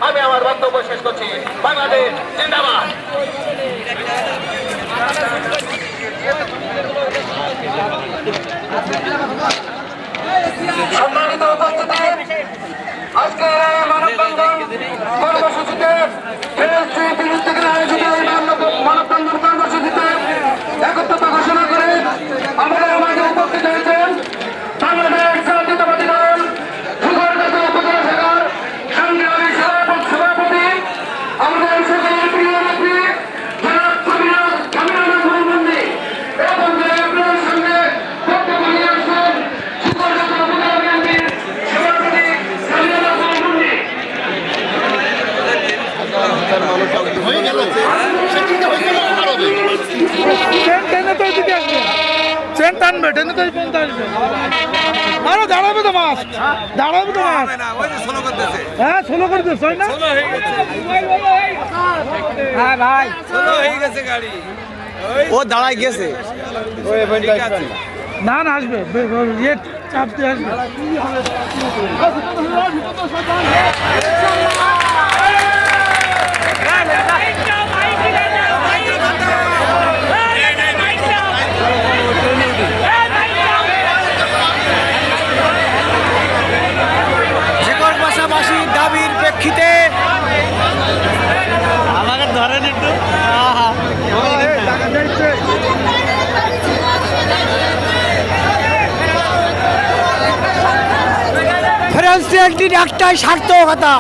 আমি আমার বক্তব্য শেষ করছি। বাংলাদেশ জিন্দাবাদ। সম্মানিত উপস্থিতি, আজকে মানববন্ধন কর্মসূচিতে বিরুদ্ধে আয়োজিত মানববন্ধন কর্মসূচিতে একত্রতা ঘোষণা করে আমাদের মাঝে উপস্থিত হয়েছেন বাংলাদেশ জাতীয়তাবাদী দল সুগরগত উপজেলা শাখার সংগ্রামী সভাপতি আমাদের সকলের প্রিয় নেত্রী জনাব কামিনা মন্ডি এবং আপনার সঙ্গে বক্তব্য নিয়ে আসছেন সুগরগত উপজেলা বিএনপির সভাপতি কামিনা মন্ডি। ট্রেন টানবে, ট্রেনে তো ট্রেন টানবে। আরো দাঁড়াবে তো মাছ, দাঁড়াবে তো মাছ। হ্যাঁ, ষোলো করে দিস না। হ্যাঁ ভাই, ও দাঁড়ায় গেছে। না না আসবে, ইয়ে চাপ দিয়ে আসবে। পাশাপাশি দাবির প্রেক্ষিতে আমাকে ধরেন একটু। ফ্রান্স একটাই সার্থকতা।